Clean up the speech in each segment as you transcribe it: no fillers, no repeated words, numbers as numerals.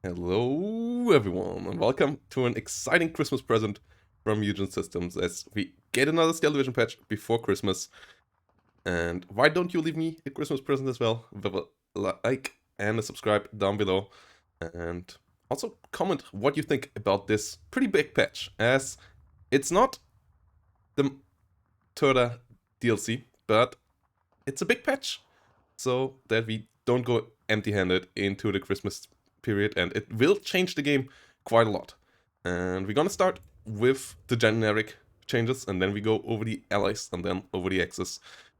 Hello everyone and welcome to an exciting Christmas present from EUGENS Systems as we get another Steel Division patch before Christmas. And why don't you leave me a Christmas present as well with a like and a subscribe down below. And also comment what you think about this pretty big patch, as it's not the Turda DLC, but it's a big patch so that we don't go empty-handed into the Christmas period, and it will change the game quite a lot. And we're gonna start with the generic changes, and then we go over the allies, and then over the Axis,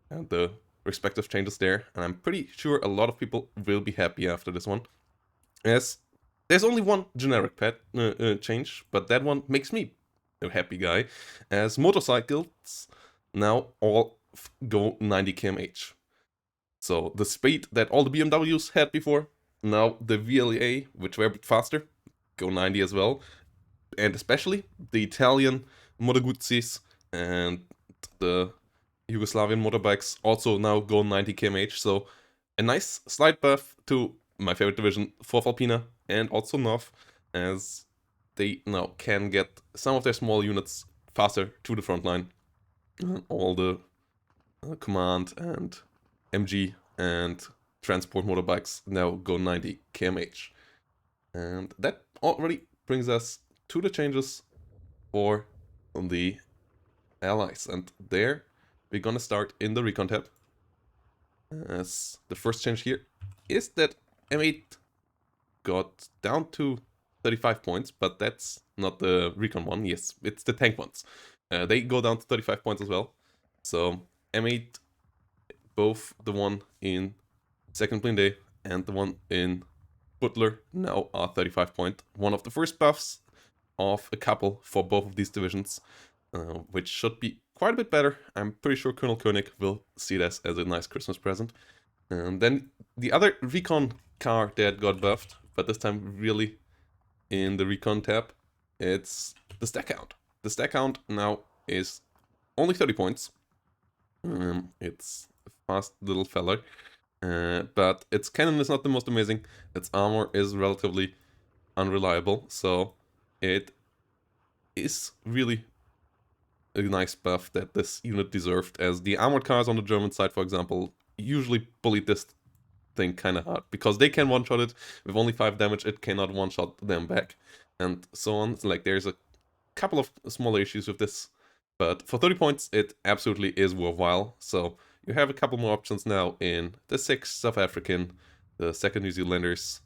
and the respective changes there. And I'm pretty sure a lot of people will be happy after this one, as there's only one generic change, but that one makes me a happy guy, as motorcycles now all go 90 km/h. So the speed that all the BMWs had before, now the VLA, which were a bit faster, go 90 as well. And especially the Italian Moto Guzzis and the Yugoslavian motorbikes also now go 90 km/h. So a nice slight buff to my favorite division, 4th Alpina, and also North, as they now can get some of their small units faster to the front line. All the command and MG and transport motorbikes now go 90 km/h. And that already brings us to the changes for the allies. And there we're gonna start in the Recon tab. As the first change here is that M8 got down to 35 points, but that's not the Recon one. Yes, it's the tank ones. They go down to 35 points as well. So M8, both the one in second Blindee and the one in Butler, now are 35 point. One of the first buffs of a couple for both of these divisions, which should be quite a bit better. I'm pretty sure Colonel Korück will see this as a nice Christmas present. And then the other Recon car that got buffed, but this time really in the Recon tab, it's the stack count. The stack count now is only 30 points. It's a fast little feller. But its cannon is not the most amazing. Its armor is relatively unreliable, so it is really a nice buff that this unit deserved, as the armored cars on the German side, for example, usually bullied this thing kind of hard, because they can one-shot it with only 5 damage, it cannot one-shot them back, and so on. So, like, there's a couple of smaller issues with this, but for 30 points, it absolutely is worthwhile. So you have a couple more options now in the 6th South African, the 2nd New Zealanders,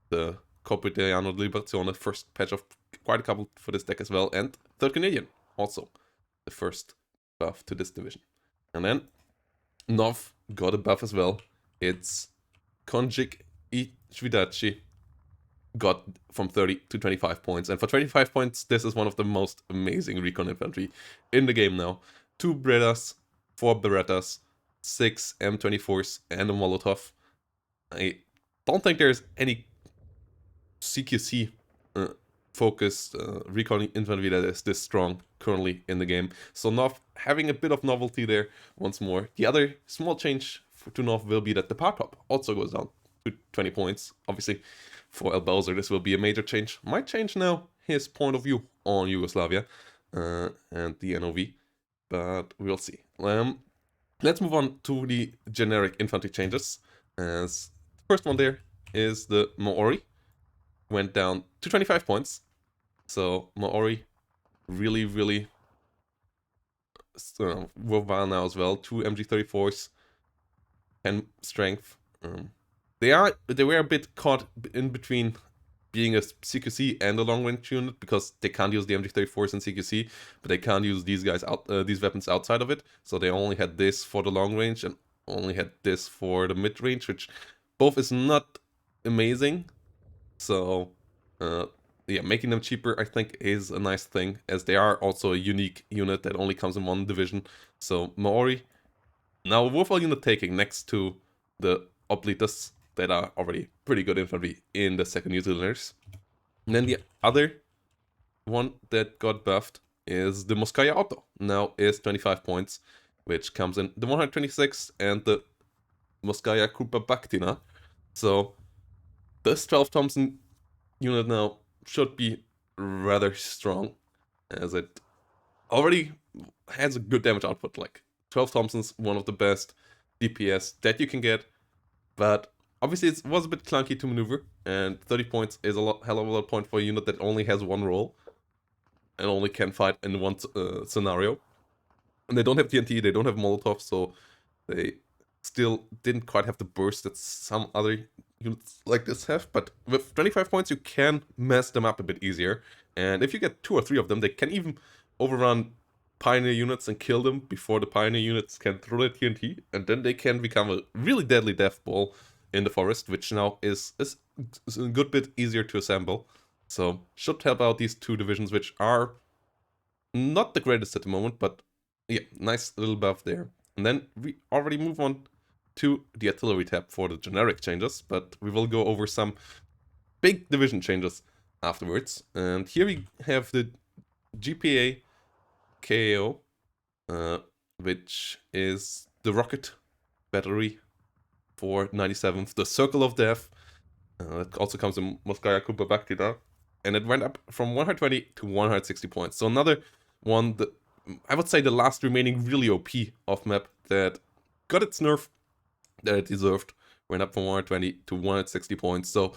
the Corpo Italiano Liberazione, first patch of quite a couple for this deck as well, and 3rd Canadian, also the first buff to this division. And then Nov got a buff as well. It's Konjik Ichwidachi got from 30 to 25 points, and for 25 points, this is one of the most amazing Recon infantry in the game now. 2 Bredas, 4 Berettas, 6 M24s, and a Molotov. I don't think there's any CQC focused Recon infantry that is this strong currently in the game. So Nov having a bit of novelty there once more. The other small change to Nov will be that the power top also goes down to 20 points. Obviously, for El Bowser, this will be a major change. Might change now his point of view on Yugoslavia and the NOV, but we'll see. Let's move on to the generic infantry changes. As the first one there is the Maori. Went down to 25 points. So Maori really worthwhile now as well. 2 MG34s, 10 strength. They were a bit caught in between being a CQC and a long range unit, because they can't use the MG34s in CQC, but they can't use these guys out these weapons outside of it. So they only had this for the long range and only had this for the mid range, which both is not amazing. So yeah, making them cheaper I think is a nice thing, as they are also a unique unit that only comes in one division. So Maori, now a worthwhile unit taking next to the Oblitas that are already pretty good infantry in the 2nd New Zealanders. And then the other one that got buffed is the Moskaya Auto. Now is 25 points, which comes in the 126 and the Moskaya Krupa Baktina. So this 12 Thompson unit now should be rather strong, as it already has a good damage output, like 12 Thompsons, one of the best DPS that you can get, but obviously it was a bit clunky to maneuver, and 30 points is a hell of a lot of point for a unit that only has one role, and only can fight in one scenario. And they don't have TNT, they don't have Molotov, so they still didn't quite have the burst that some other units like this have, but with 25 points you can mess them up a bit easier, and if you get 2 or 3 of them, they can even overrun Pioneer units and kill them before the Pioneer units can throw their TNT, and then they can become a really deadly death ball in the forest, which now is a good bit easier to assemble. So should help out these 2 divisions, which are not the greatest at the moment, but yeah, nice little buff there. And then we already move on to the artillery tab for the generic changes, but we will go over some big division changes afterwards. And here we have the GPA KAO, which is the rocket battery for 97th, the Circle of Death. It also comes in Moskaya Kupa Baktida, and it went up from 120 to 160 points. So another one that I would say the last remaining really OP off map that got its nerf that it deserved, went up from 120 to 160 points. So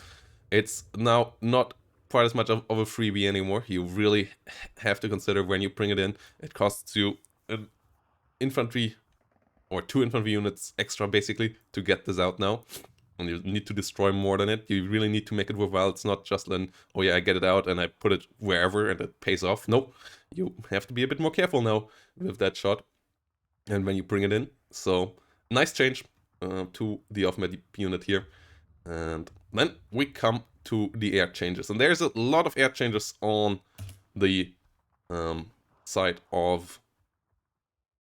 it's now not quite as much of a freebie anymore. You really have to consider when you bring it in. It costs you an infantry or 2 infantry units extra basically to get this out now. And you need to destroy more than it. You really need to make it worthwhile. It's not just an, oh yeah, I get it out and I put it wherever and it pays off. Nope. You have to be a bit more careful now with that shot and when you bring it in. So, nice change to the off-map unit here. And then we come to the air changes. And there's a lot of air changes on the side of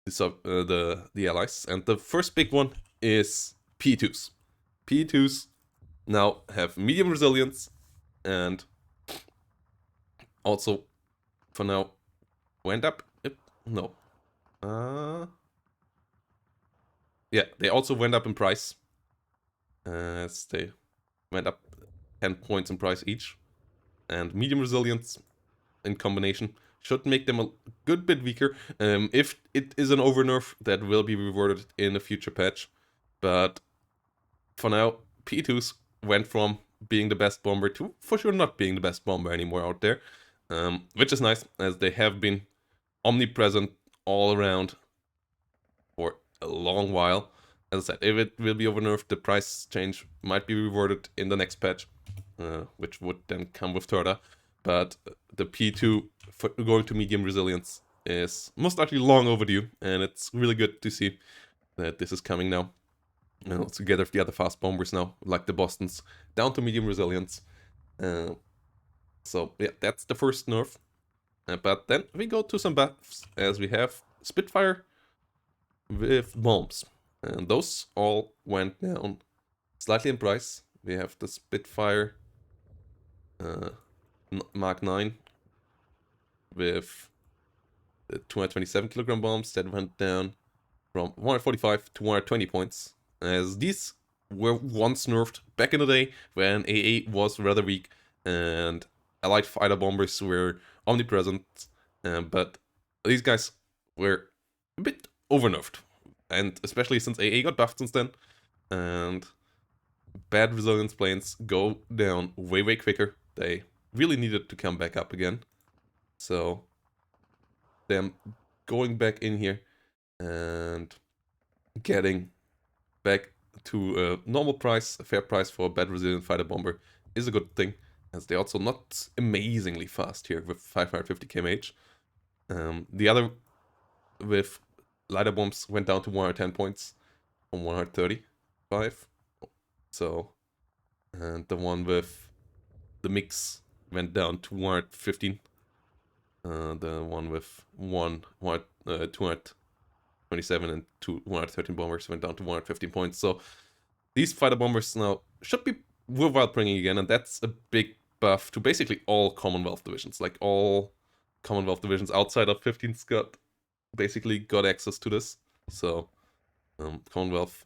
the allies. And the first big one is Pe-2s. Pe-2s now have medium resilience and also for now went up. No. Yeah, they also went up in price. As they went up 10 points in price each. And medium resilience in combination should make them a good bit weaker. If it is an overnerf, that will be rewarded in a future patch. But for now, Pe-2s went from being the best bomber to for sure not being the best bomber anymore out there. Which is nice, as they have been omnipresent all around for a long while. As I said, if it will be overnerfed, the price change might be rewarded in the next patch, which would then come with Turda. But the Pe-2 going to medium resilience is most likely long overdue, and it's really good to see that this is coming now. Together with the other fast bombers now, like the Bostons, down to medium resilience. So yeah, that's the first nerf. But then we go to some buffs, as we have Spitfire with bombs. And those all went down slightly in price. We have the Spitfire Mark 9 with the 227 kilogram bombs that went down from 145 to 120 points. As these were once nerfed back in the day when AA was rather weak and allied fighter bombers were omnipresent, but these guys were a bit overnerfed, and especially since AA got buffed since then, and bad resilience planes go down way quicker. They really needed to come back up again, so them going back in here and getting back to a normal price, a fair price for a bad resilient fighter bomber is a good thing, as they're also not amazingly fast here with 550 kmh. The other with lighter bombs went down to 110 points from 135. So, and the one with the mix went down to 115. The one with 227 and 113 bombers went down to 115 points. So these fighter bombers now should be worthwhile bringing again, and that's a big buff to basically all Commonwealth divisions. Like all Commonwealth divisions outside of 15th basically got access to this. So Commonwealth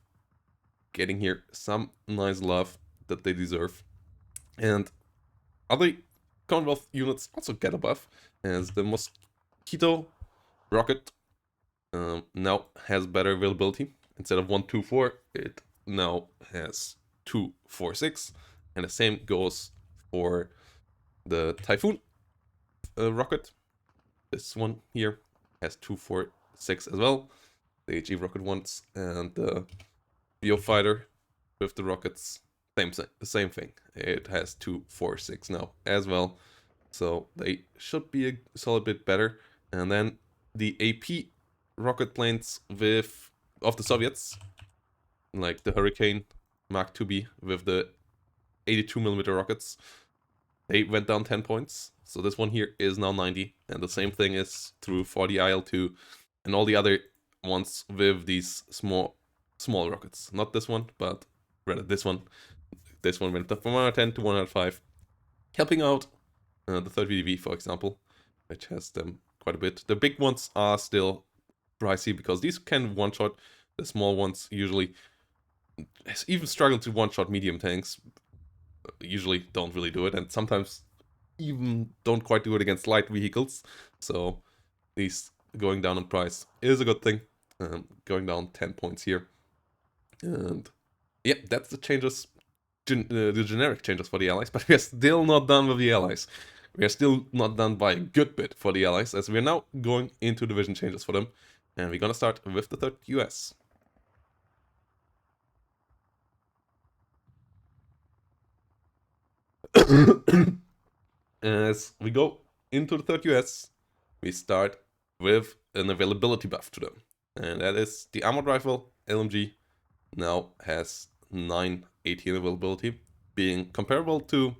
getting here some nice love that they deserve. And other Commonwealth units also get a buff, as the Mosquito rocket now has better availability. Instead of 1-2-4, it now has 2-4-6, and the same goes for the Typhoon rocket. This one here has 2-4-6 as well. The HE rocket ones, and the Fighter with the rockets, same thing. It has 2-4-6 now as well, so they should be a solid bit better. And then the AP rocket planes of the Soviets, like the Hurricane Mark 2B with the 82mm rockets, they went down 10 points. So this one here is now 90, and the same thing is true for the IL-2 and all the other ones with these small rockets. Not this one, but rather this one. This one went up from 110 to 105, helping out the 3rd VDV, for example, which has them quite a bit. The big ones are still pricey because these can one-shot. The small ones usually even struggle to one-shot medium tanks. Usually don't really do it, and sometimes even don't quite do it against light vehicles. So these going down in price is a good thing. Going down 10 points here. And yeah, that's the changes, the generic changes for the allies, but we are still not done with the allies. We are still not done by a good bit for the allies, as we are now going into division changes for them. And we're gonna start with the 3rd US. As we go into the 3rd US, we start with an availability buff to them. And that is the Armored Rifle LMG now has 918 availability, being comparable to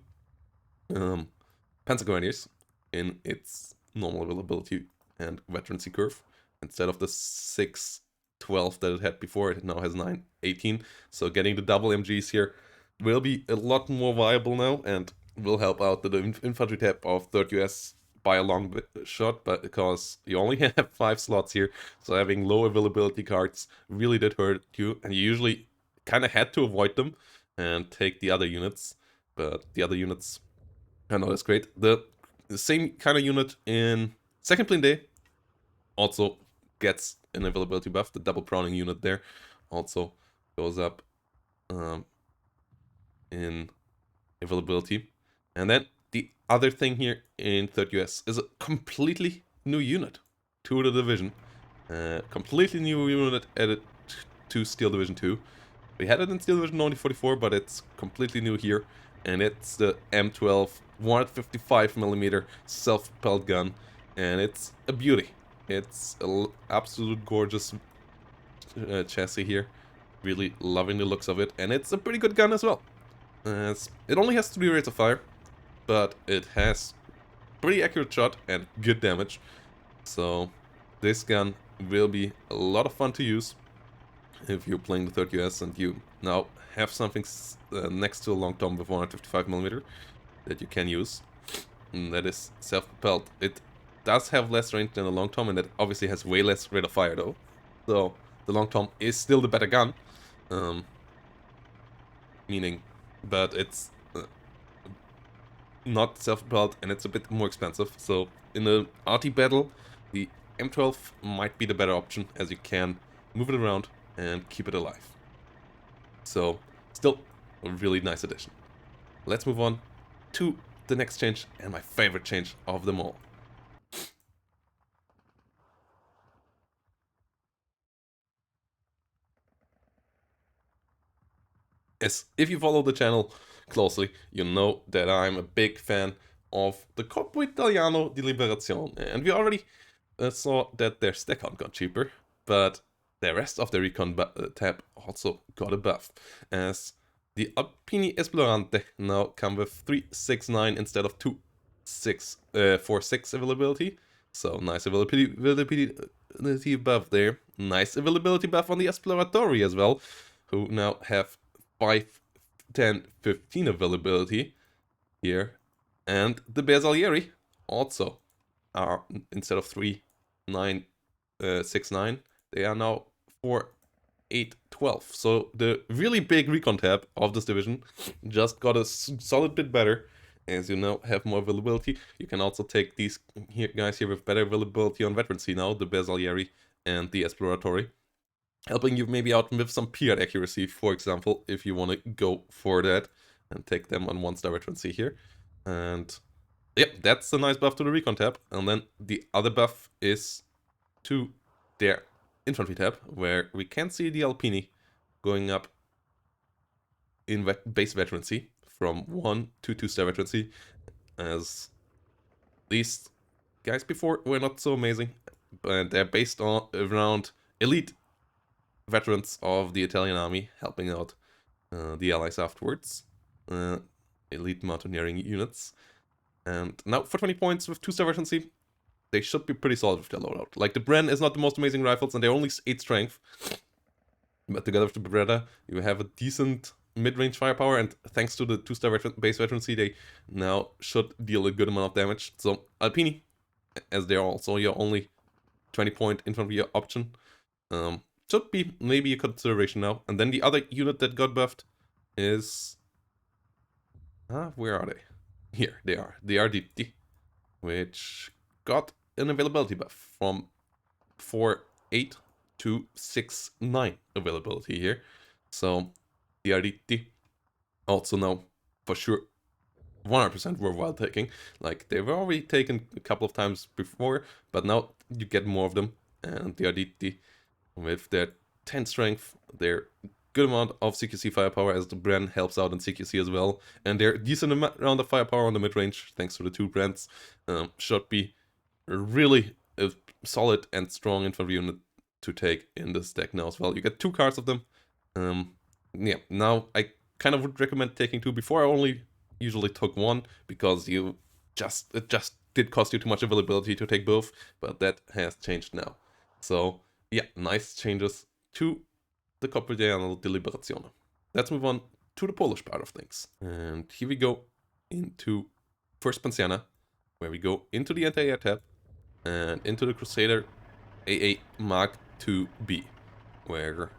Panzer Grenadiers in its normal availability and veterancy curve. Instead of the 612 that it had before, it now has 918. So getting the double MGs here will be a lot more viable now, and will help out the infantry tab of 3rd US by a long shot, but because you only have 5 slots here, so having low availability cards really did hurt you, and you usually kind of had to avoid them and take the other units, but the other units are not as great. The same kind of unit in 2nd Blindee also gets an availability buff. The double Browning unit there also goes up in availability. And then the other thing here in 3rd US is a completely new unit to the division. Completely new unit added to Steel Division 2. We had it in Steel Division only 44, but it's completely new here. And it's the M12 155mm self-propelled gun. And it's a beauty. It's an absolute gorgeous chassis here. Really loving the looks of it. And it's a pretty good gun as well. It only has 3 rates of fire, but it has pretty accurate shot and good damage. So this gun will be a lot of fun to use if you're playing the 3rd US and you now have something next to a long tom with 155mm that you can use. And that is self-propelled. It does have less range than a long tom, and it obviously has way less rate of fire though. So the long tom is still the better gun. But it's not self-propelled, and it's a bit more expensive. So in the Arty battle, the M12 might be the better option, as you can move it around and keep it alive. So still a really nice addition. Let's move on to the next change, and my favorite change of them all. As if you follow the channel closely, you know that I'm a big fan of the Corpo Italiano di Liberazione, and we already saw that their stack count got cheaper, but the rest of the Recon tab also got a buff, as the Alpini Esplorante now come with 369 instead of 246 availability. So nice availability buff there. Nice availability buff on the Esploratori as well, who now have 5, 10, 15 availability here. And the Bersaglieri also are, instead of 3, 9, 6, 9, they are now 4, 8, 12. So the really big Recon tab of this division just got a solid bit better. as you now have more availability. You can also take these guys here with better availability on veterancy now, the Bersaglieri and the Esploratori, helping you maybe out with some PR accuracy, for example, if you want to go for that and take them on 1-star veterancy here. And yep, that's a nice buff to the Recon tab. And then the other buff is to their Infantry tab, where we can see the Alpini going up in base veterancy from 1 to 2-star veterancy, as these guys before were not so amazing, but they're based on around elite veterans of the Italian army, helping out the allies afterwards, elite mountaineering units. And now for 20 points with 2-star veterancy, they should be pretty solid with their loadout. Like, the Bren is not the most amazing rifles, and they're only 8 strength, but together with the Beretta, you have a decent mid-range firepower, and thanks to the 2-star base veterancy, they now should deal a good amount of damage. So Alpini, as they're also your only 20-point infantry option, should be maybe a consideration now. And then the other unit that got buffed is... where are they? Here, they are. The Arty, which got an availability buff from 4-8 to 6-9 availability here. So the Arty also now for sure 100% worthwhile taking. Like, they were already taken a couple of times before, but now you get more of them. And the Arty, with their 10 strength, their good amount of CQC firepower, as the Bren helps out in CQC as well, and their decent amount of firepower on the mid-range, thanks to the 2 Brens, should be really a solid and strong infantry unit to take in this deck now as well. You get 2 cards of them. Yeah, now I kind of would recommend taking 2. Before I only usually took 1, because it just did cost you too much availability to take both, but that has changed now. So yeah, nice changes to the Corpo Italiano Deliberazione. Let's move on to the Polish part of things. And here we go into first Pancerna, where we go into the anti-air tab and into the Crusader AA Mark IIB, where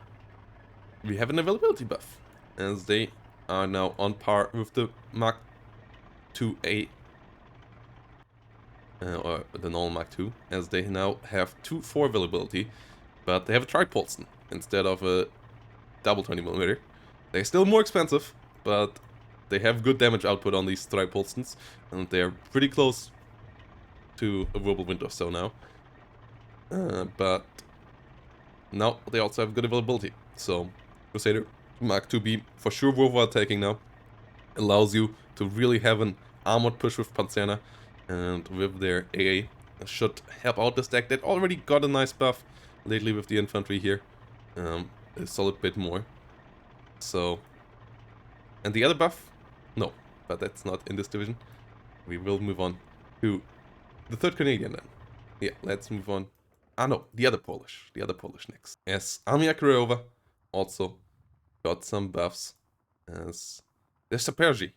we have an availability buff, as they are now on par with the Mark IIA, or the normal Mark II, as they now have 2-4 availability, but they have a Tripolston instead of a double 20mm. They're still more expensive, but they have good damage output on these Tripolstons, and they're pretty close to a whirlwind or so now. But now they also have good availability. So Crusader Mark IIB for sure worthwhile taking now. Allows you to really have an armored push with Pancerna, and with their AA should help out this deck that already got a nice buff lately with the infantry here. A solid bit more. So, and the other buff? No, but that's not in this division. We will move on to the third Canadian then. Yeah, let's move on. No, the other Polish next. As Armja Krajowa also got some buffs, as the Saperji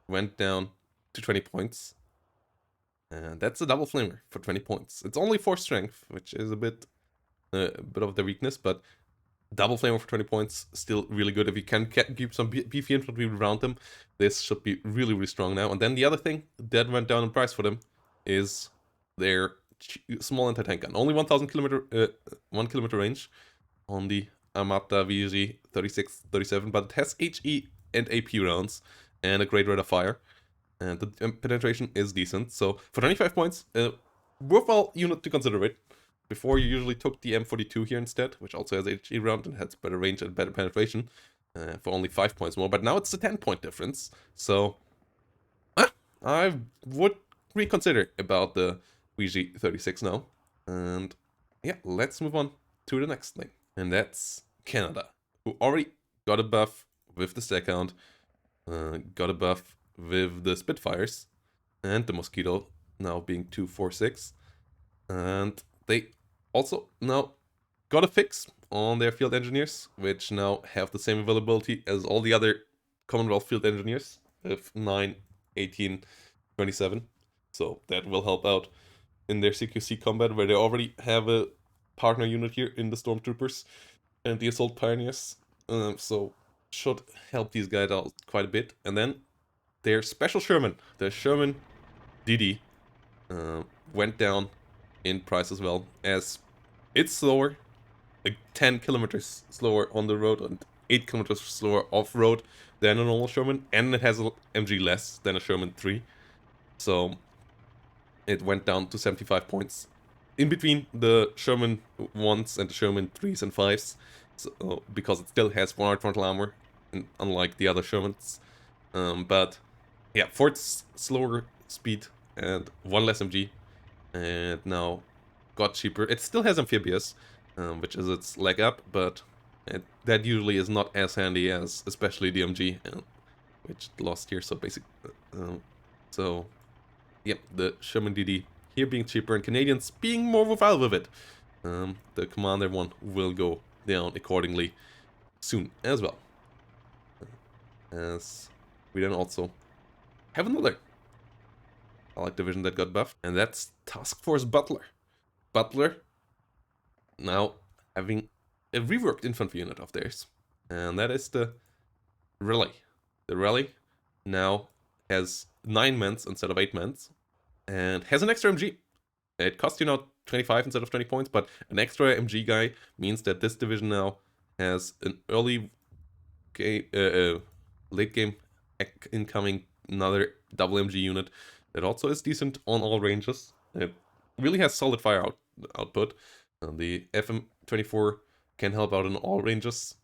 went down to 20 points. And that's a double flamer for 20 points. It's only 4 strength, which is a bit of the weakness, but double flamer for 20 points, still really good. If you can keep some beefy infantry around them, this should be really, really strong now. And then the other thing that went down in price for them is their small anti-tank gun. Only 1 kilometer range on the Armata VG 36-37, but it has HE and AP rounds and a great rate of fire. And the penetration is decent. So for 25 points, worthwhile unit to consider it. Before, you usually took the M42 here instead, which also has HE round and has better range and better penetration, for only 5 points more. But now it's a 10-point difference. So I would reconsider about the VG36 now. And yeah, let's move on to the next thing. And that's Canada, who already got a buff with the stack count, got a buff with the Spitfires, and the Mosquito now being 246. And they also now got a fix on their field engineers, which now have the same availability as all the other Commonwealth field engineers, with 9, 18, 27. So that will help out in their CQC combat, where they already have a partner unit here in the Stormtroopers and the Assault Pioneers. So should help these guys out quite a bit. And then their special Sherman, the Sherman DD, went down in price as well, as it's slower, like 10 kilometers slower on the road and 8 kilometers slower off-road than a normal Sherman, and it has an MG less than a Sherman 3. So it went down to 75 points in between the Sherman 1s and the Sherman 3s and 5s, so, because it still has 100 frontal armor, unlike the other Shermans. But yeah, 4 slower speed and 1 less MG, and now got cheaper. It still has amphibious, which is its leg up, but that usually is not as handy as especially the MG, which lost here. So so yeah, the Sherman DD here being cheaper and Canadians being more worthwhile with it. The Commander one will go down accordingly soon as well. As we then also have another allied division that got buffed, and that's Task Force Butler. Butler now having a reworked infantry unit of theirs, and that is the Rally. The Rally now has 9 men instead of 8 men, and has an extra MG. It costs you now 25 instead of 20 points, but an extra MG guy means that this division now has an early game, late game incoming another double MG unit that also is decent on all ranges. It really has solid fire output. The FM24 can help out in all ranges,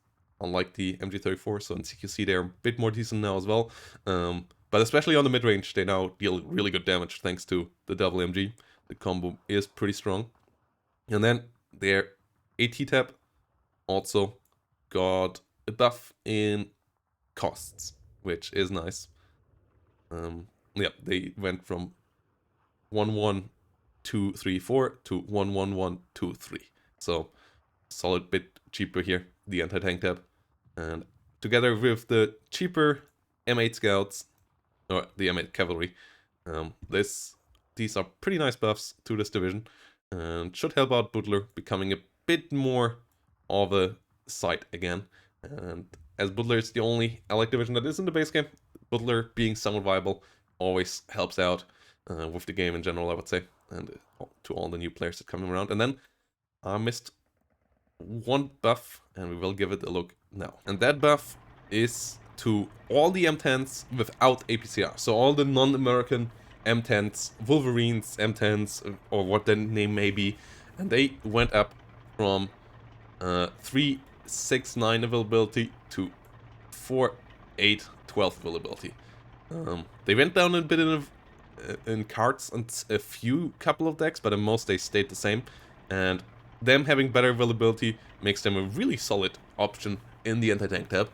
unlike the MG34, so in CQC they're a bit more decent now as well. But especially on the mid-range, they now deal really good damage thanks to the double MG. The combo is pretty strong. And then their AT tab also got a buff in costs, which is nice. Yeah, they went from 11234 to 11123. So solid bit cheaper here, the anti-tank tab. And together with the cheaper M8 scouts, or the M8 cavalry, these are pretty nice buffs to this division, and should help out Butler becoming a bit more of a sight again. And as Butler is the only allied division that is in the base game, Butler being somewhat viable always helps out with the game in general, I would say, and to all the new players that come around. And then I missed one buff, and we will give it a look now. And that buff is to all the M10s without APCR. So all the non-American M10s, Wolverines, M10s, or what their name may be, and they went up from 369 availability to 4812 availability. They went down a bit in cards and a couple of decks, but in most they stayed the same. And them having better availability makes them a really solid option in the anti-tank tab,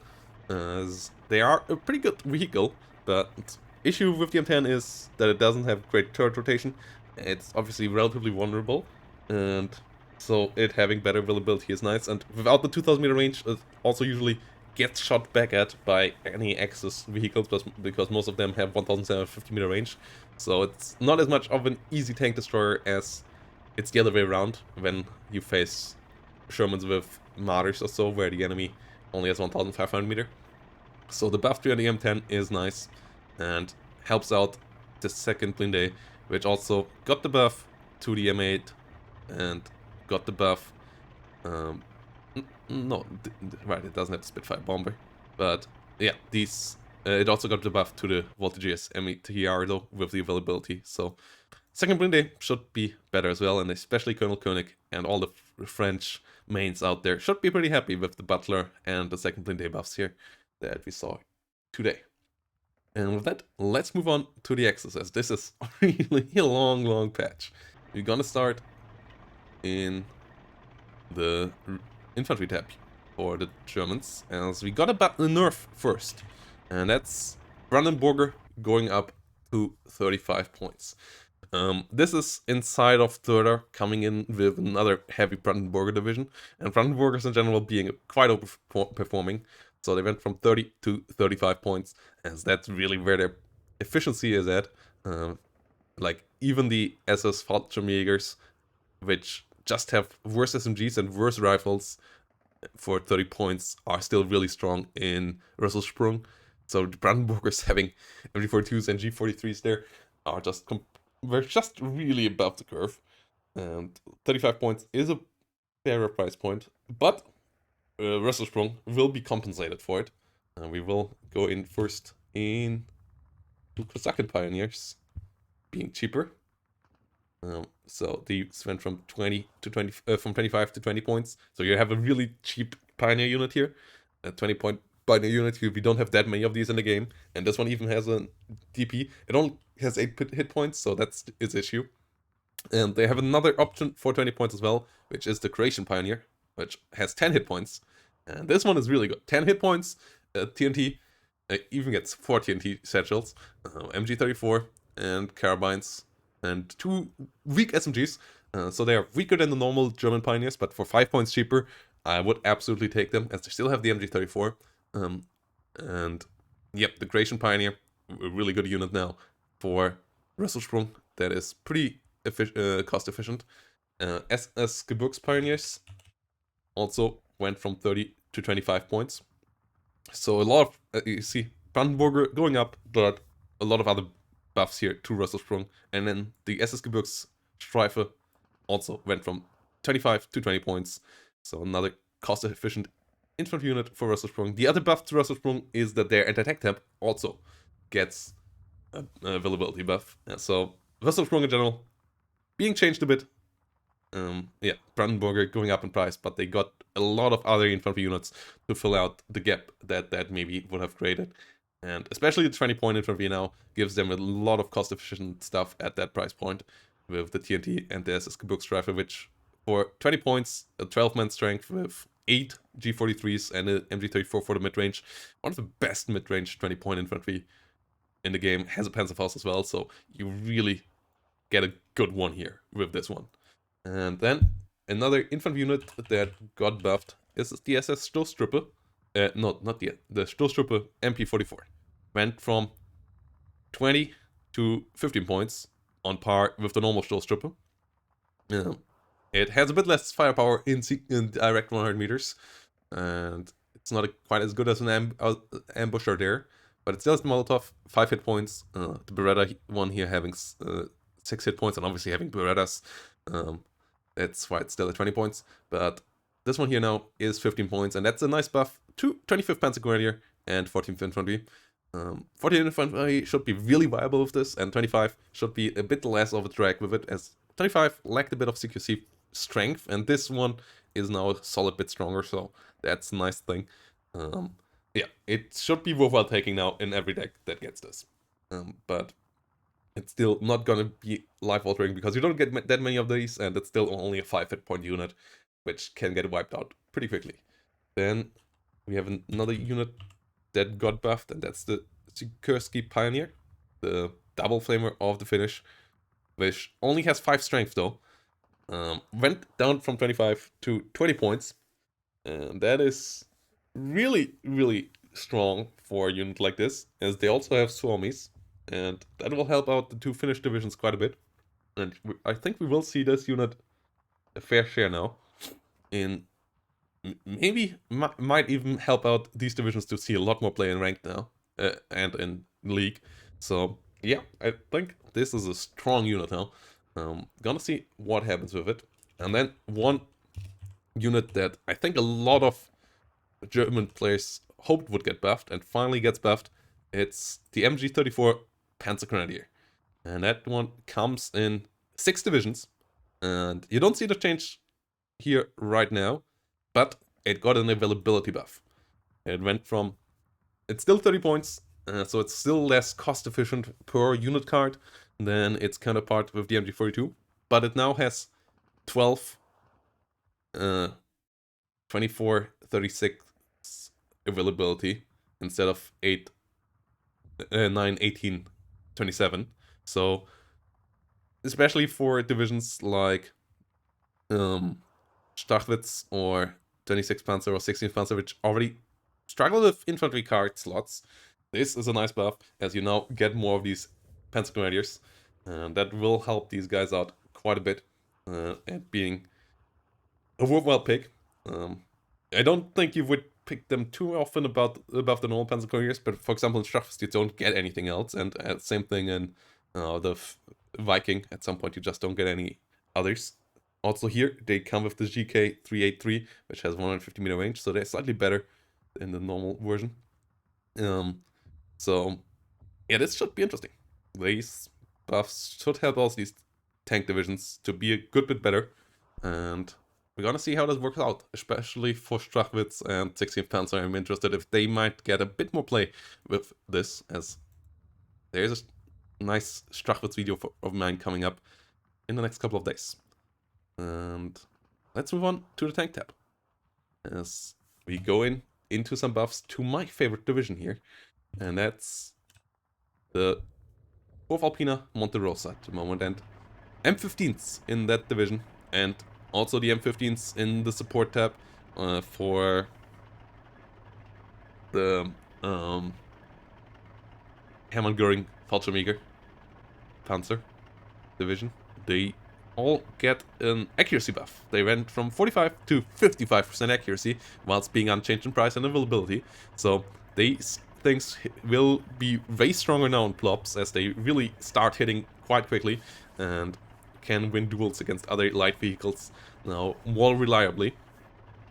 as they are a pretty good vehicle. But issue with the M10 is that it doesn't have great turret rotation. It's obviously relatively vulnerable, and so it having better availability is nice. And without the 2000 meter range, it also usually gets shot back at by any Axis vehicles, because most of them have 1750 meter range. So it's not as much of an easy tank destroyer as it's the other way around when you face Shermans with Martyrs or so, where the enemy only has 1500 meter. So the buff to the M10 is nice and helps out the second Blindee, which also got the buff to the M8 and got the buff. No, right, it doesn't have the Spitfire bomber, but yeah, it also got the buff to the Voltageous M8TR though, with the availability. So second Blindee should be better as well, and especially Colonel Korück and all the French mains out there should be pretty happy with the Butler and the second Blindee buffs here that we saw today. And with that, let's move on to the Axis, as this is really a long patch. We're gonna start in the infantry tab for the Germans, as we got a nerf first, and that's Brandenburger going up to 35 points. This is inside of Thirder coming in with another heavy Brandenburger division, and Brandenburgers in general being quite overperforming. So they went from 30 to 35 points, as that's really where their efficiency is at. Like, even the SS Fallschirmjägers, which just have worse SMGs and worse rifles for 30 points, are still really strong in Rüsselsprung. So the Brandenburgers having MG42s and G43s there are we're just really above the curve. And 35 points is a fairer price point, but Rüstungssprung will be compensated for it. And we will go in first in Kosakin Pioneers being cheaper. So these went from 20 to 20, from 25 to 20 points. So you have a really cheap Pioneer unit here, a 20-point Pioneer unit. We don't have that many of these in the game, and this one even has a DP. It only has 8 hit points, so that's its issue. And they have another option for 20 points as well, which is the Croatian Pioneer, which has 10 hit points. And this one is really good. 10 hit points, TNT, even gets 4 TNT satchels, MG34, and carbines, and 2 weak SMGs. So they are weaker than the normal German Pioneers, but for 5 points cheaper, I would absolutely take them, as they still have the MG34. And yep, the Croatian Pioneer, a really good unit now for Rüstungssprung. That is pretty cost efficient. SS Gebirgs Pioneers also went from 30 to 25 points. So a lot of, you see, Brandenburger going up, but a lot of other buffs here to Rüstungssprung. And then the SS Gebirgs Streife also went from 25 to 20 points. So another cost efficient infantry unit for Rüstungssprung. The other buff to Rüstungssprung is that their anti-tank temp also gets an availability buff. So Rüstungssprung in general being changed a bit. Yeah, Brandenburger going up in price, but they got a lot of other infantry units to fill out the gap that maybe would have created. And especially the 20-point infantry now gives them a lot of cost-efficient stuff at that price point with the TNT and the SS Gebirgsstreife, which for 20 points, a 12-man strength with 8 G43s and a MG34 for the mid-range. One of the best mid-range 20-point infantry in the game. Has a Panzerfaust as well, so you really get a good one here with this one. And then another infantry unit that got buffed is the SS Stoßtruppe. Not yet. The Stoßtruppe MP44 went from 20 to 15 points on par with the normal Stoßtruppe. It has a bit less firepower in direct 100 meters, and it's not quite as good as an ambusher there, but it still has the Molotov, 5 hit points. The Beretta one here having 6 hit points, and obviously having Berettas. That's why it's still at 20 points. But this one here now is 15 points, and that's a nice buff to 25th Panzer Grenadier and 14th Infantry. 14th Infantry should be really viable with this, and 25 should be a bit less of a drag with it, as 25 lacked a bit of CQC strength, and this one is now a solid bit stronger, so that's a nice thing. Yeah, it should be worthwhile taking now in every deck that gets this. But it's still not gonna be life-altering because you don't get that many of these, and it's still only a 5 hit point unit, which can get wiped out pretty quickly. Then we have another unit that got buffed, and that's the Sikorsky Pioneer, the double flamer of the Finnish, which only has 5 strength though. Went down from 25 to 20 points, and that is really, really strong for a unit like this, as they also have Suomis, and that will help out the 2 Finnish divisions quite a bit. And I think we will see this unit a fair share now. Maybe might even help out these divisions to see a lot more play in ranked now, and in league. So yeah, I think this is a strong unit now. Gonna see what happens with it. And then one unit that I think a lot of German players hoped would get buffed and finally gets buffed, it's the MG34 Panzer Grenadier. And that one comes in 6 divisions. And you don't see the change here right now, but it got an availability buff. It went from, it's still 30 points, so it's still less cost efficient per unit card than its counterpart with the MG42, but it now has 12, 24, 36 availability instead of 8, 9, 18, 27. So especially for divisions like Stachwitz or 26th Panzer or 16th Panzer, which already struggle with infantry card slots, this is a nice buff, as you now get more of these Panzer Grenadiers. That will help these guys out quite a bit, and being a worthwhile pick. I don't think you would pick them too often above the normal Panzer Couriers, but for example in Schlachtfest you don't get anything else, and same thing in the Viking. At some point you just don't get any others. Also here they come with the GK 383, which has 150 meter range, so they're slightly better than the normal version. So yeah, this should be interesting. These buffs should help also these tank divisions to be a good bit better, and we're gonna see how this works out, especially for Strachwitz and 16th Panzer. I'm interested if they might get a bit more play with this, as there's a nice Strachwitz video of mine coming up in the next couple of days. And let's move on to the tank tab, as we go into some buffs to my favorite division here, and that's the 4th Alpina Monte Rosa at the moment, and M15s in that division, and also the M15s in the support tab for the Hermann Göring Fallschirmjäger Panzer division. They all get an accuracy buff. They went from 45 to 55% accuracy, whilst being unchanged in price and availability. So these things will be way stronger now in plops, as they really start hitting quite quickly and can win duels against other light vehicles now more reliably.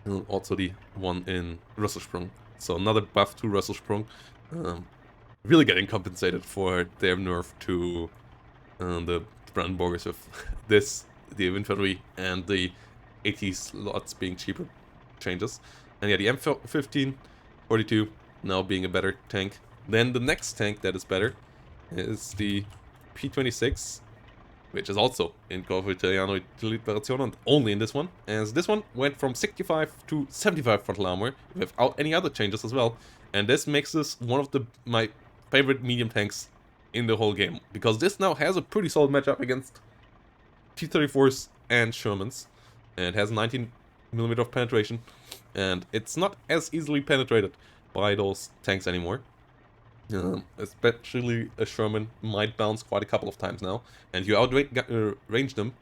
And also the one in Rüsselsprung. So another buff to Rüsselsprung. Really getting compensated for their nerf to the Brandenburgers with this, the Infantry and the AT slots being cheaper changes. And yeah, the M15 42 now being a better tank. Then the next tank that is better is the Pe-2s, which is also in Corpo Italiano Liberazione, and only in this one, as this one went from 65 to 75 frontal armor without any other changes as well. And this makes this one of my favorite medium tanks in the whole game, because this now has a pretty solid matchup against T-34s and Shermans, and has 19mm of penetration, and it's not as easily penetrated by those tanks anymore. Especially a Sherman might bounce quite a couple of times now, and you outrange them,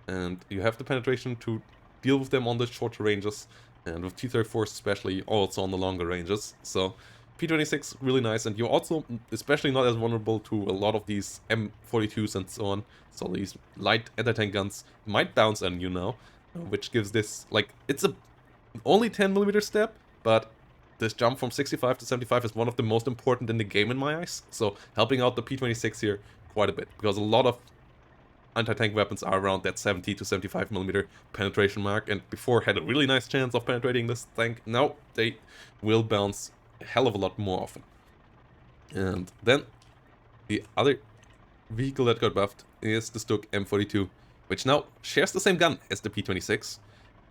and you have the penetration to deal with them on the shorter ranges, and with T-34s especially also on the longer ranges. So Pe-26 really nice, and you're also especially not as vulnerable to a lot of these M42s and so on. So these light anti-tank guns might bounce on you now, which gives this, like, it's a only 10mm step, but this jump from 65 to 75 is one of the most important in the game in my eyes. So helping out the Pe-26 here quite a bit, because a lot of anti-tank weapons are around that 70 to 75mm penetration mark, and before had a really nice chance of penetrating this tank. Now they will bounce a hell of a lot more often. And then the other vehicle that got buffed is the Stug M42, which now shares the same gun as the Pe-26.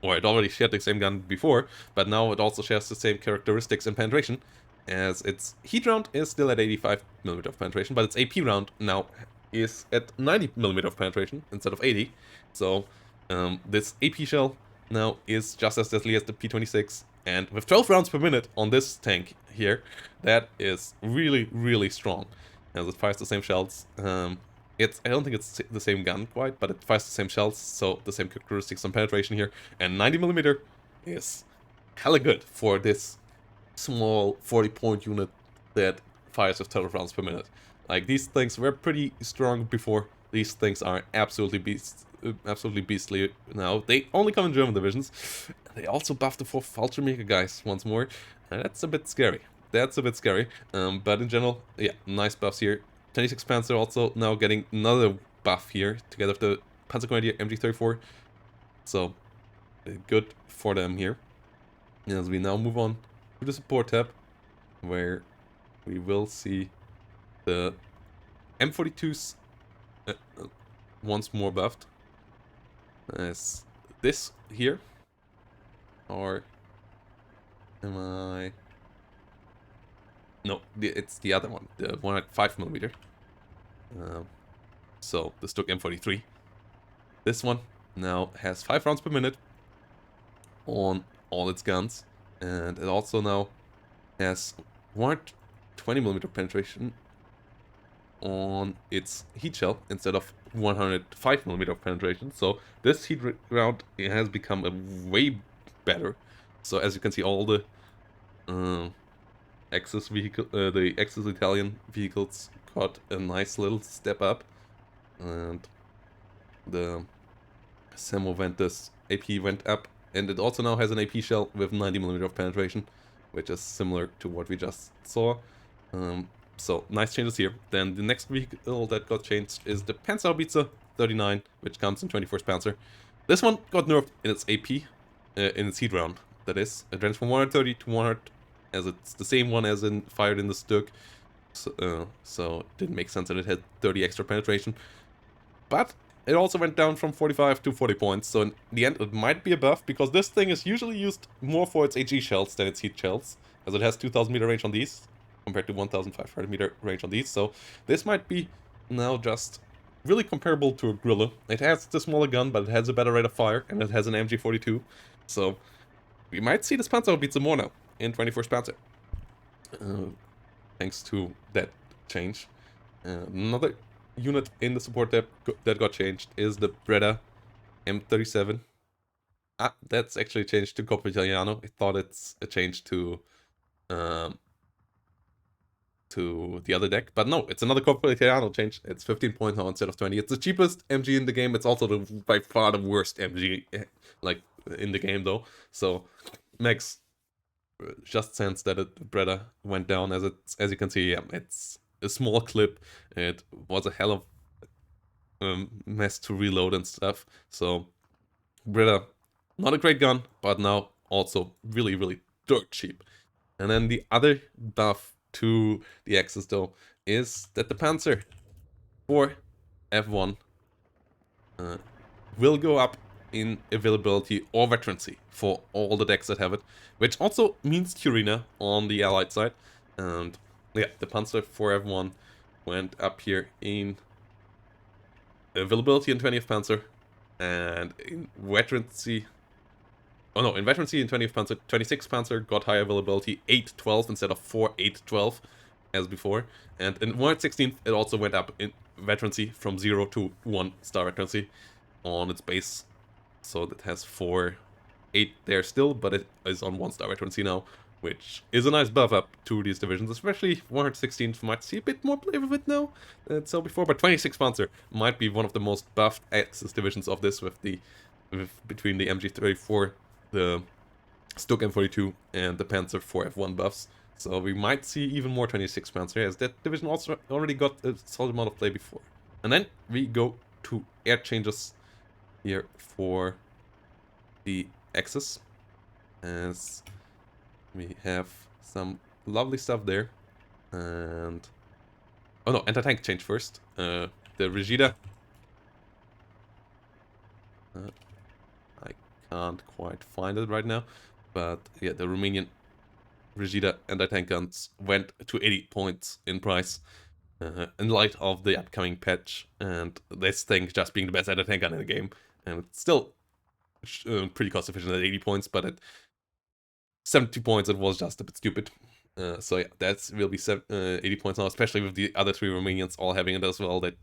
Or it already shared the same gun before, but now it also shares the same characteristics and penetration, as its heat round is still at 85mm of penetration, but its AP round now is at 90mm of penetration instead of 80. So this AP shell now is just as deadly as the Pe-26, and with 12 rounds per minute on this tank here, that is really, really strong, as it fires the same shells. I don't think it's the same gun quite, but it fires the same shells, so the same characteristics on penetration here. And 90mm is hella good for this small 40-point unit that fires with 12 rounds per minute. Like, these things were pretty strong before. These things are absolutely beastly now. They only come in German divisions. They also buffed the 4th Fallschirmjäger guys once more. And that's a bit scary. But in general, yeah, nice buffs here. 26 Panzer also now getting another buff here, together with the Panzergrenadier MG34. So, good for them here. As we now move on to the support tab, where we will see the M42s once more buffed. As this here, or am I... No, it's the other one, the one at 5mm. So, the Stug M43. This one now has 5 rounds per minute on all its guns, and it also now has 120mm penetration on its heat shell instead of 105mm penetration. So this round has become way better. So as you can see, all the Axis vehicle, the Axis Italian vehicles got a nice little step up, and the Semoventus AP went up, and it also now has an AP shell with 90mm of penetration, which is similar to what we just saw. So nice changes here. Then the next vehicle that got changed is the Panzer 39, which comes in 24th Panzer. This one got nerfed in its AP, in its heat round. That is, it went from 130 to 100, as it's the same one as in fired in the Stug. So it didn't make sense that it had 30 extra penetration. But it also went down from 45 to 40 points, so in the end it might be a buff, because this thing is usually used more for its HE shells than its heat shells, as it has 2000 meter range on these, compared to 1500 meter range on these, so this might be now just really comparable to a Grille. It has the smaller gun, but it has a better rate of fire, and it has an MG42, so we might see this Panzer beat some more now, in 21st Panzer, thanks to that change. Another unit in the support that got changed is the Breda M37. That's actually changed to Corpo Italiano. I thought it's a change to the other deck, but no, it's another Corpo Italiano change. It's 15 points now instead of 20. It's the cheapest MG in the game. It's also by far the worst MG like in the game though. So makes just sense that Breda went down, as you can see. Yeah, it's a small clip. It was a hell of mess to reload and stuff. So Breda, not a great gun, but now also really, really dirt cheap. And then the other buff to the Axis though is that the Panzer 4 F1 will go up in availability or veterancy for all the decks that have it, which also means Curina on the allied side. And yeah, the Panzer 4 F1 went up here in availability in 20th Panzer, and in veterancy... Oh no, in veterancy in 20th Panzer, 26th Panzer got high availability, 8-12 instead of 4-8-12 as before. And in 116th it also went up in veterancy from 0 to 1 star veterancy on its base. So that has 4-8 there still, but it is on 1 star veterancy now, which is a nice buff up to these divisions, especially 116th might see a bit more play with it now than so before, but 26th Panzer might be one of the most buffed Axis divisions of this, between the MG34, the Stug M42, and the Panzer 4 F1 buffs. So we might see even more 26th Panzer, as that division also already got a solid amount of play before. And then we go to air changes here for the Axis, as we have some lovely stuff there. And oh no, anti-tank change first. The Resita, I can't quite find it right now, but yeah, the Romanian Resita anti-tank guns went to 80 points in price in light of the upcoming patch, and this thing just being the best anti-tank gun in the game. And it's still pretty cost efficient at 80 points, but at 70 points it was just a bit stupid. So yeah, that will be 80 points now, especially with the other 3 Romanians all having it as well. That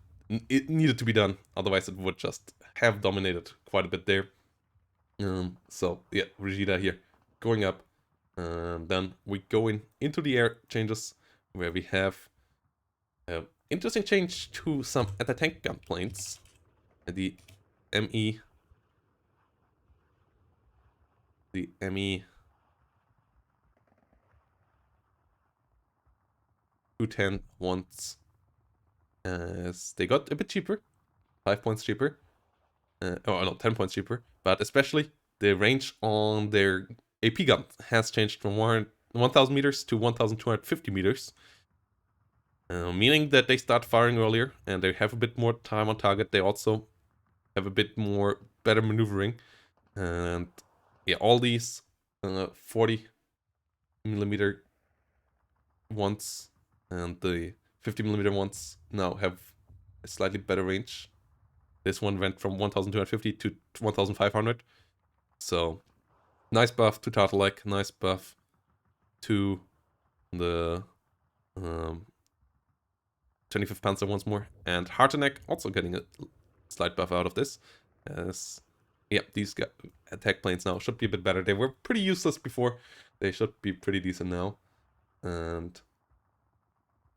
it needed to be done, otherwise it would just have dominated quite a bit there. So yeah, Resita here going up. Then we go into the air changes, where we have interesting change to some anti-tank gun planes. The ME 210 ones, as they got a bit cheaper, 5 points cheaper. Oh no, 10 points cheaper, but especially the range on their AP gun has changed from 1000 meters to 1250 meters, meaning that they start firing earlier and they have a bit more time on target. They also have a bit more better maneuvering, and yeah, all these 40mm ones and the 50mm ones now have a slightly better range. This one went from 1250 to 1500. So nice buff to Turtleneck, nice buff to the 25th Panzer once more, and Harteneck also getting a slight buff out of this, as yeah, these attack planes now should be a bit better. They were pretty useless before, They should be pretty decent now. And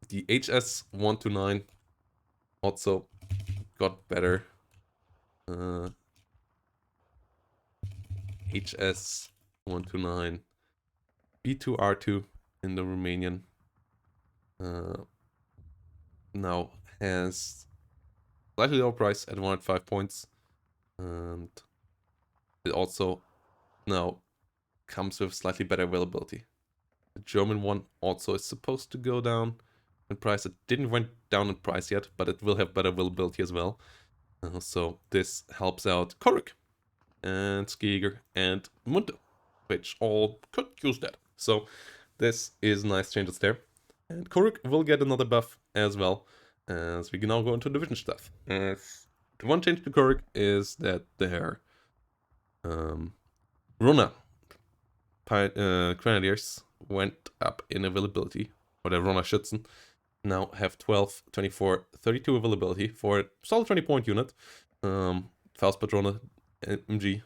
the HS-129 also got better. HS-129 Pe-2s in the Romanian now has slightly lower price at 105 points, and it also now comes with slightly better availability. The German one also is supposed to go down in price. It didn't went down in price yet, but it will have better availability as well. So this helps out Korück and Skijäger and Munte, which all could use that. So this is nice changes there. And Korück will get another buff as well, as we can now go into division stuff. The one change to Korück is that their Rona Grenadiers went up in availability, or the Rona Schützen now have 12, 24, 32 availability for a solid 20 point unit. Faustpatrone, MG,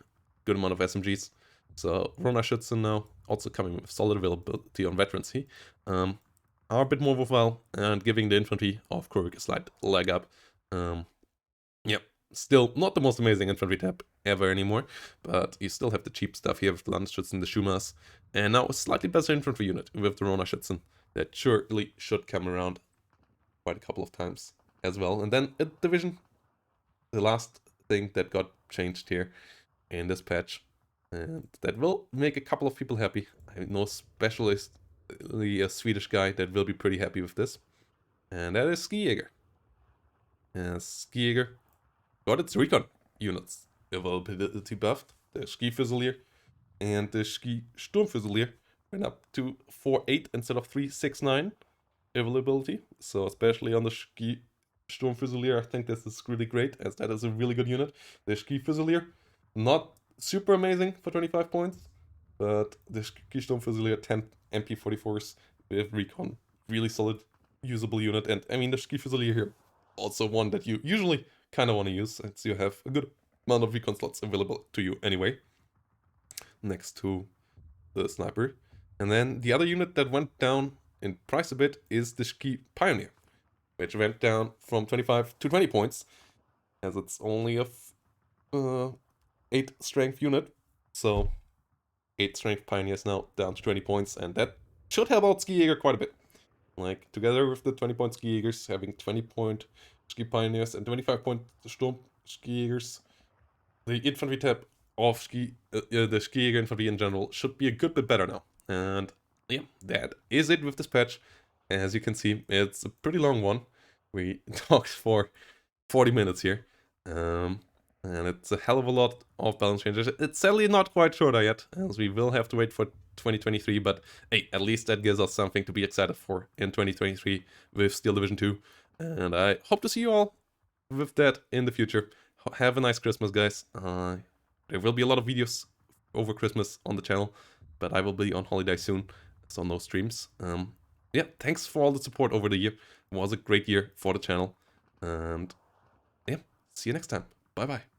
good amount of SMGs. So Rona Schützen now also coming with solid availability on veterancy. Are a bit more worthwhile and giving the infantry of Korück a slight leg up. Yeah, still not the most amazing infantry tab ever anymore, but you still have the cheap stuff here with the Landschützen, the Schumas, and now a slightly better infantry unit with the Rona Schützen that surely should come around quite a couple of times as well. And then a division, the last thing that got changed here in this patch, and that will make a couple of people happy. I know especially a Swedish guy that will be pretty happy with this, and that is Skijäger. Skijäger got its Recon units availability buffed. The Ski Fusilier and the Ski Sturmfusilier went up to 4.8 instead of 3.69 availability. So especially on the Ski Sturmfusilier, I think this is really great, as that is a really good unit. The Ski Fusilier, not super amazing for 25 points, but the Ski Sturmfusilier 10 MP44s with Recon, really solid, usable unit. And I mean, the Ski Fusilier here, also one that you usually kind of want to use, since you have a good amount of Recon slots available to you anyway, next to the Sniper. And then the other unit that went down in price a bit is the Ski Pioneer, which went down from 25 to 20 points, as it's only a 8 strength unit. So 8 strength Pioneers now down to 20 points, and that should help out Skijäger quite a bit. Like, together with the 20 point Skijägers, having 20 point Ski Pioneers and 25 point Sturm Skijägers, the infantry tab of the Skijäger infantry in general should be a good bit better now. And yeah, that is it with this patch. As you can see, it's a pretty long one. We talked for 40 minutes here. And it's a hell of a lot of balance changes. It's sadly not quite shorter yet, as we will have to wait for 2023, but hey, at least that gives us something to be excited for in 2023 with Steel Division 2. And I hope to see you all with that in the future. Have a nice Christmas, guys. There will be a lot of videos over Christmas on the channel, but I will be on holiday soon, so no streams. Yeah, thanks for all the support over the year. It was a great year for the channel. And yeah, see you next time. Bye-bye.